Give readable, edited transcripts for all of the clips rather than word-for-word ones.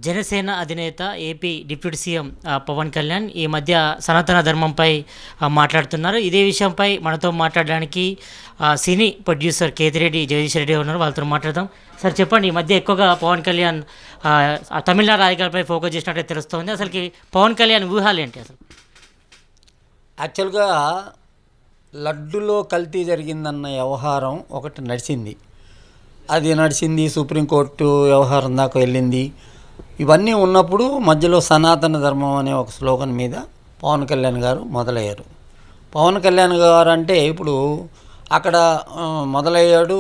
జనసేన అధినేత AP deputy CM Pawan Kalyan ఈ మధ్య సనాతన ధర్మంపై మాట్లాడుతున్నారు. ఇదే విషయంపై మనతో మాట్లాడడానికి సినీ ప్రొడ్యూసర్ కేతిరెడ్డి జగదీష్ రెడ్డి ఉన్నారు. వాళ్ళతో మాట్లాడదాం. సార్ చెప్పండి, ఈ మధ్య ఎక్కువగా పవన్ కళ్యాణ్ తమిళనాడు రాజకీయాలపై ఫోకస్ చేసినట్టు తెలుస్తుంది. అసలుకి పవన్ కళ్యాణ్ వ్యూహాలు ఏంటి అసలు? యాక్చువల్గా లడ్డులో కల్తీ జరిగిందన్న వ్యవహారం ఒకటి నడిచింది. సుప్రీంకోర్టు వ్యవహారం దాకా వెళ్ళింది. ఇవన్నీ ఉన్నప్పుడు మధ్యలో సనాతన ధర్మం అనే ఒక స్లోగన్ మీద పవన్ కళ్యాణ్ గారు మొదలయ్యారు. పవన్ కళ్యాణ్ గారు అంటే ఇప్పుడు అక్కడ మొదలయ్యాడు,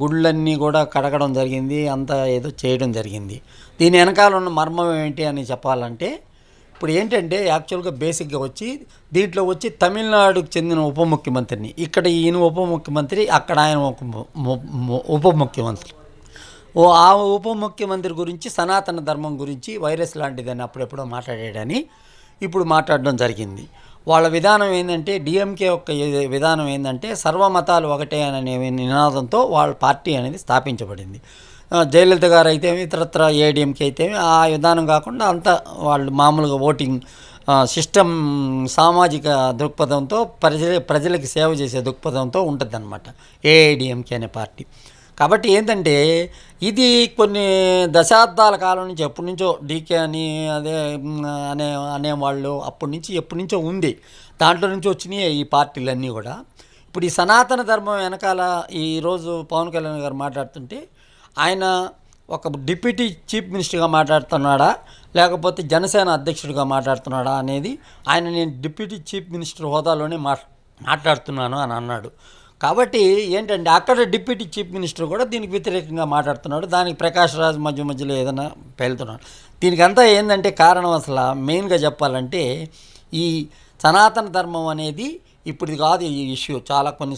గుళ్ళన్నీ కూడా కడగడం జరిగింది, అంతా ఏదో చేయడం జరిగింది. దీని వెనకాల ఉన్న మర్మం ఏంటి అని చెప్పాలంటే, ఇప్పుడు ఏంటంటే యాక్చువల్గా బేసిక్గా దీంట్లో తమిళనాడుకు చెందిన ఉప ముఖ్యమంత్రిని, ఇక్కడ ఈయన ఉప ముఖ్యమంత్రి, అక్కడ ఆయన ఉప ముఖ్యమంత్రి. ఆ ఉప ముఖ్యమంత్రి గురించి సనాతన ధర్మం గురించి వైరస్ లాంటిదని అప్పుడెప్పుడో మాట్లాడాడని ఇప్పుడు మాట్లాడడం జరిగింది. వాళ్ళ విధానం ఏంటంటే, డిఎంకే యొక్క విధానం ఏంటంటే సర్వమతాలు ఒకటే అనే నినాదంతో వాళ్ళ పార్టీ అనేది స్థాపించబడింది. జయలలిత గారు అయితే ఇతరత్ర ఏడీఎంకే అయితే ఆ విధానం కాకుండా అంతా వాళ్ళు మామూలుగా ఓటింగ్ సిస్టమ్ సామాజిక దృక్పథంతో ప్రజలకి సేవ చేసే దృక్పథంతో ఉంటుంది అన్నమాట ఏఐడిఎంకే అనే పార్టీ. కాబట్టి ఏంటంటే ఇది కొన్ని దశాబ్దాల కాలం నుంచి ఎప్పటి నుంచో డీకే అని అనేవాళ్ళు ఎప్పటి నుంచో ఉంది. దాంట్లో నుంచి వచ్చినాయి ఈ పార్టీలన్నీ కూడా. ఇప్పుడు ఈ సనాతన ధర్మం వెనకాల ఈరోజు పవన్ కళ్యాణ్ గారు మాట్లాడుతుంటే, ఆయన ఒక డిప్యూటీ చీఫ్ మినిస్టర్గా మాట్లాడుతున్నాడా లేకపోతే జనసేన అధ్యక్షుడిగా మాట్లాడుతున్నాడా అనేది, నేను డిప్యూటీ చీఫ్ మినిస్టర్ హోదాలోనే మాట్లాడుతున్నాను అని అన్నాడు. కాబట్టి ఏంటంటే అక్కడ డిప్యూటీ చీఫ్ మినిస్టర్ కూడా దీనికి వ్యతిరేకంగా మాట్లాడుతున్నాడు. దానికి ప్రకాష్ రాజ్ మధ్యలో ఏదైనా పేలుతున్నాడు. దీనికంతా ఏంటంటే కారణం అసలు మెయిన్గా చెప్పాలంటే, ఈ సనాతన ధర్మం అనేది ఇప్పుడు కాదు ఈ ఇష్యూ. చాలా కొన్ని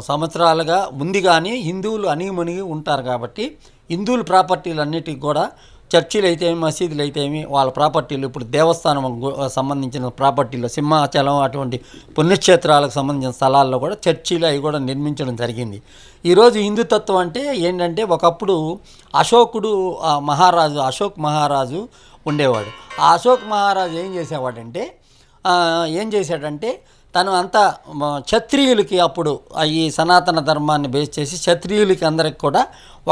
సంవత్సరాలుగా ఉంది. కానీ హిందువులు అణిగిమణిగి ఉంటారు కాబట్టి హిందువుల ప్రాపర్టీలు అన్నిటికీ కూడా చర్చిలు అయితేమి, మసీదులు అయితేమి, వాళ్ళ ప్రాపర్టీలు, ఇప్పుడు దేవస్థానం సంబంధించిన ప్రాపర్టీలు, సింహాచలం అటువంటి పుణ్యక్షేత్రాలకు సంబంధించిన స్థలాల్లో కూడా చర్చిలు అవి కూడా నిర్మించడం జరిగింది. ఈరోజు హిందుతత్వం అంటే ఏంటంటే, ఒకప్పుడు అశోక్ మహారాజు ఉండేవాడు. ఆ అశోక్ మహారాజు ఏం చేశాడంటే తను అంతా క్షత్రియులకి అప్పుడు ఈ సనాతన ధర్మాన్ని బేస్ చేసి క్షత్రియులకి అందరికి కూడా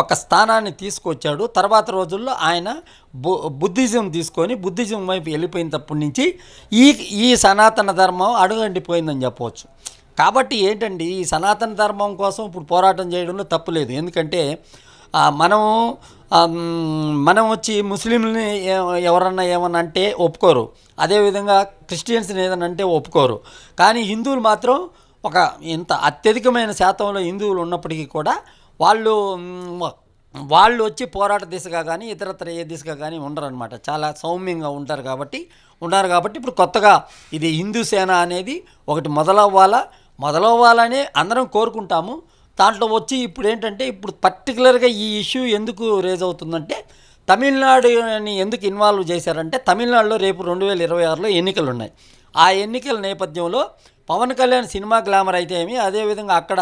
ఒక స్థానాన్ని తీసుకొచ్చాడు. తర్వాత రోజుల్లో ఆయన బుద్ధిజం వైపు వెళ్ళిపోయినప్పటి నుంచి ఈ సనాతన ధర్మం అడుగంటిపోయిందని చెప్పవచ్చు. కాబట్టి ఏంటండి, ఈ సనాతన ధర్మం కోసం ఇప్పుడు పోరాటం చేయడంలో తప్పులేదు. ఎందుకంటే మనం ముస్లింలని ఎవరన్నా ఏమన్నా అంటే ఒప్పుకోరు, అదేవిధంగా క్రిస్టియన్స్ని ఏదన్నా అంటే ఒప్పుకోరు. కానీ హిందువులు మాత్రం ఇంత అత్యధికమైన శాతంలో హిందువులు ఉన్నప్పటికీ కూడా వాళ్ళు పోరాట దిశగా కానీ ఇతరత్ర ఏ దిశగా కానీ ఉండరనమాట. చాలా సౌమ్యంగా ఉంటారు కాబట్టి ఇప్పుడు కొత్తగా ఇది హిందూ సేన అనేది ఒకటి మొదలవ్వాలని అందరం కోరుకుంటాము. దాంట్లో ఇప్పుడు ఏంటంటే, ఇప్పుడు పర్టికులర్గా ఈ ఇష్యూ ఎందుకు రేజ్ అవుతుందంటే, తమిళనాడుని ఎందుకు ఇన్వాల్వ్ చేశారంటే, తమిళనాడులో రేపు 2026లో ఎన్నికలు ఉన్నాయి. ఆ ఎన్నికల నేపథ్యంలో పవన్ కళ్యాణ్ సినిమా గ్లామర్ అయితే అదేవిధంగా అక్కడ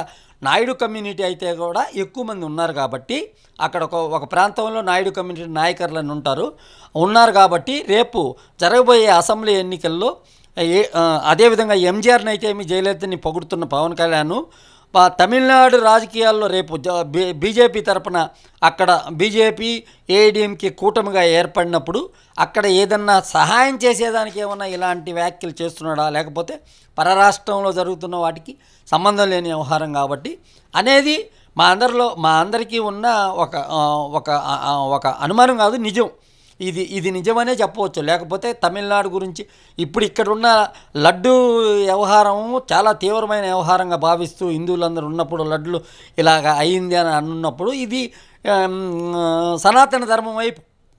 నాయుడు కమ్యూనిటీ అయితే కూడా ఎక్కువ మంది ఉన్నారు కాబట్టి, అక్కడ ఒక ప్రాంతంలో నాయుడు కమ్యూనిటీ నాయకులను ఉన్నారు కాబట్టి రేపు జరగబోయే అసెంబ్లీ ఎన్నికల్లో అదేవిధంగా ఎంజీఆర్ని అయితే జయలలితని పొగుడుతున్న పవన్ కళ్యాణ్ తమిళనాడు రాజకీయాల్లో రేపు బీజేపీ తరపున అక్కడ బీజేపీ ఏఐడిఎంకే కూటమిగా ఏర్పడినప్పుడు అక్కడ ఏదన్నా సహాయం చేసేదానికి ఏమన్నా ఇలాంటి వ్యాఖ్యలు చేస్తున్నాడా, లేకపోతే పరరాష్ట్రంలో జరుగుతున్న వాటికి సంబంధం లేని వ్యవహారం కాబట్టి అనేది మా అందరికీ ఉన్న ఒక అనుమానం కాదు, నిజం. ఇది నిజమనే చెప్పవచ్చు. లేకపోతే తమిళనాడు గురించి ఇప్పుడు ఇక్కడున్న లడ్డు వ్యవహారం చాలా తీవ్రమైన వ్యవహారంగా భావిస్తూ హిందువులందరూ ఉన్నప్పుడు లడ్లు ఇలాగ అయింది అని అన్నప్పుడు ఇది సనాతన ధర్మం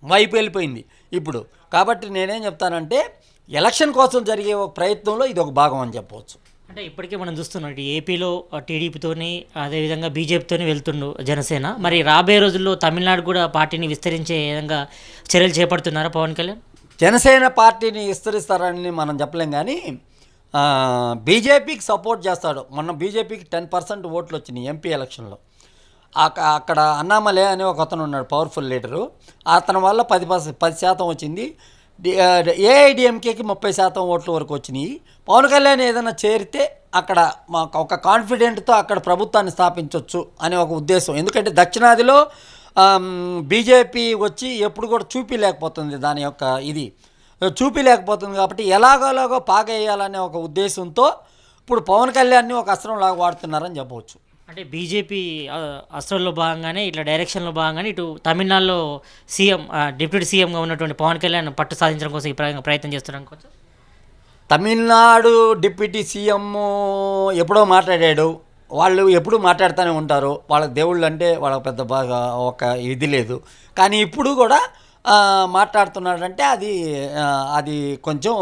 వైపు వెళ్ళిపోయింది ఇప్పుడు. కాబట్టి నేనేం చెప్తానంటే, ఎలక్షన్ కోసం జరిగే ప్రయత్నంలో ఇది ఒక భాగం అని చెప్పవచ్చు. అంటే ఇప్పటికే మనం చూస్తున్నాం, ఏపీలో టీడీపీతోని అదేవిధంగా బీజేపీతోని వెళ్తుండు జనసేన. మరి రాబోయే రోజుల్లో తమిళనాడు కూడా పార్టీని విస్తరించే విధంగా చర్యలు చేపడుతున్నారా పవన్ కళ్యాణ్? జనసేన పార్టీని విస్తరిస్తారని మనం చెప్పలేం, కానీ బీజేపీకి సపోర్ట్ చేస్తాడు. మొన్న బీజేపీకి 10% ఓట్లు వచ్చినాయి ఎంపీ ఎలక్షన్లో. అక్కడ అన్నామలై అనే ఒక అతను ఉన్నాడు, పవర్ఫుల్ లీడరు. అతని వల్ల 10% వచ్చింది. ఏఐడిఎంకేకి 30% ఓట్ల వరకు వచ్చినాయి. పవన్ కళ్యాణ్ ఏదైనా చేరితే అక్కడ మాకు ఒక కాన్ఫిడెంట్తో అక్కడ ప్రభుత్వాన్ని స్థాపించవచ్చు అనే ఒక ఉద్దేశం. ఎందుకంటే దక్షిణాదిలో బీజేపీ వచ్చి ఎప్పుడు కూడా చూపించలేకపోతుంది, దాని యొక్క ఇది చూపించలేకపోతుంది. కాబట్టి ఎలాగోలాగో పాగేయాలనే ఒక ఉద్దేశంతో ఇప్పుడు పవన్ కళ్యాణ్ని ఒక అస్త్రంలాగా వాడుతున్నారని చెప్పవచ్చు. అంటే బీజేపీ అస్త్రంలో భాగంగానే ఇట్లా డైరెక్షన్లో భాగంగానే ఇటు తమిళనాడులో సీఎం డిప్యూటీ సీఎంగా ఉన్నటువంటి పవన్ కళ్యాణ్ పట్టు సాధించడం కోసం ఈ ప్రయత్నం చేస్తున్నాం అనుకోవచ్చు. తమిళనాడు డిప్యూటీ సీఎం ఎప్పుడో మాట్లాడాడు, వాళ్ళు ఎప్పుడు మాట్లాడుతూనే ఉంటారు. వాళ్ళ దేవుళ్ళు అంటే వాళ్ళకి పెద్ద బాగా ఒక ఇది లేదు. కానీ ఇప్పుడు కూడా మాట్లాడుతున్నాడంటే అది కొంచెం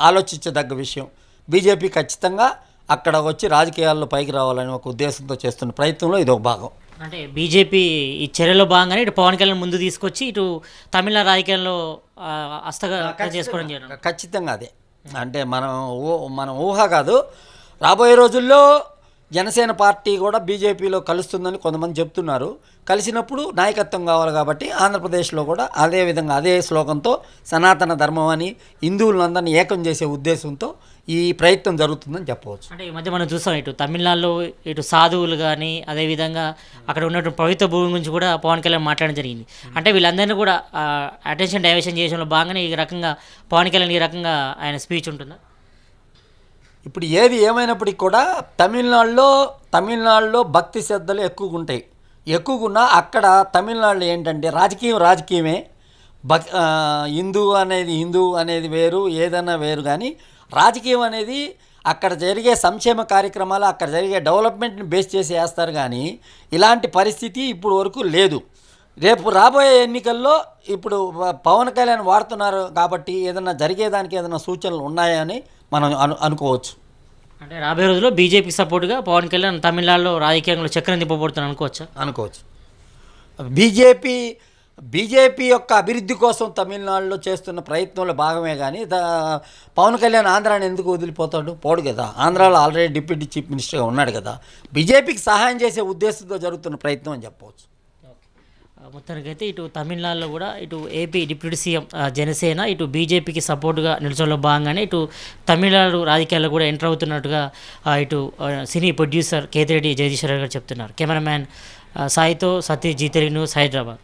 ఆలోచించదగ్గ విషయం. బీజేపీ ఖచ్చితంగా అక్కడ వచ్చి రాజకీయాల్లో పైకి రావాలని ఒక ఉద్దేశంతో చేస్తున్న ప్రయత్నంలో ఇది ఒక భాగం. అంటే బీజేపీ ఈ చర్యలో భాగంగానే ఇటు పవన్ కళ్యాణ్ ముందు తీసుకొచ్చి ఇటు తమిళనాడు రాజకీయాల్లో హస్తగతం చేసుకోవడం చేయడం ఖచ్చితంగా అదే. అంటే మనం ఊహ కాదు, రాబోయే రోజుల్లో జనసేన పార్టీ కూడా బీజేపీలో కలుస్తుందని కొంతమంది చెప్తున్నారు. కలిసినప్పుడు నాయకత్వం కావాలి కాబట్టి ఆంధ్రప్రదేశ్లో కూడా అదే విధంగా అదే శ్లోకంతో సనాతన ధర్మం అని హిందువులందరినీ ఏకం చేసే ఉద్దేశంతో ఈ ప్రయత్నం జరుగుతుందని చెప్పవచ్చు. అంటే ఈ మధ్య మనం చూస్తాం ఇటు తమిళనాడులో ఇటు సాధువులు కానీ అదేవిధంగా అక్కడ ఉన్నటువంటి పవిత్ర భూమి గురించి కూడా పవన్ కళ్యాణ్ మాట్లాడడం జరిగింది. అంటే వీళ్ళందరినీ కూడా అటెన్షన్ డైవర్షన్ చేయడంలో భాగంగానే ఈ రకంగా పవన్ కళ్యాణ్ ఈ రకంగా ఆయన స్పీచ్ ఉంటుందా? ఇప్పుడు ఏది ఏమైనప్పటికీ కూడా తమిళనాడులో భక్తి శ్రద్ధలు ఎక్కువగా ఉంటాయి. ఎక్కువగా అక్కడ తమిళనాడులో ఏంటంటే రాజకీయమే. హిందూ అనేది వేరు, ఏదైనా వేరు. కానీ రాజకీయం అనేది అక్కడ జరిగే సంక్షేమ కార్యక్రమాలు, అక్కడ జరిగే డెవలప్మెంట్ని బేస్ చేసి వేస్తారు. కానీ ఇలాంటి పరిస్థితి ఇప్పుడు వరకు లేదు. రేపు రాబోయే ఎన్నికల్లో ఇప్పుడు పవన్ కళ్యాణ్ వాడుతున్నారు కాబట్టి ఏదైనా జరిగేదానికి ఏదైనా సూచనలు ఉన్నాయని మనం అనుకోవచ్చు. అంటే రాబోయే రోజుల్లో బీజేపీకి సపోర్ట్గా పవన్ కళ్యాణ్ తమిళనాడులో రాజకీయంలో చక్రం తిప్పబడుతున్నాను అనుకోవచ్చు. బీజేపీ యొక్క అభివృద్ధి కోసం తమిళనాడులో చేస్తున్న ప్రయత్నంలో భాగమే. కానీ పవన్ కళ్యాణ్ ఆంధ్రాని ఎందుకు వదిలిపోతాడు? పోడు కదా. ఆంధ్రాలో ఆల్రెడీ డిప్యూటీ చీఫ్ మినిస్టర్గా ఉన్నాడు కదా. బీజేపీకి సహాయం చేసే ఉద్దేశంతో జరుగుతున్న ప్రయత్నం అని చెప్పవచ్చు. మొత్తానికైతే ఇటు తమిళనాడులో కూడా ఇటు ఏపీ డిప్యూటీ సీఎం జనసేన ఇటు బీజేపీకి సపోర్టుగా నిలిచడంలో భాగంగానే ఇటు తమిళనాడు రాజకీయాల్లో కూడా ఎంటర్ అవుతున్నట్టుగా ఇటు సినీ ప్రొడ్యూసర్ కేతిరెడ్డి జగదీశ్వర్ గారు చెప్తున్నారు. కెమెరామ్యాన్ సాయితో సతీష్ జీ3 న్యూస్, హైదరాబాద్.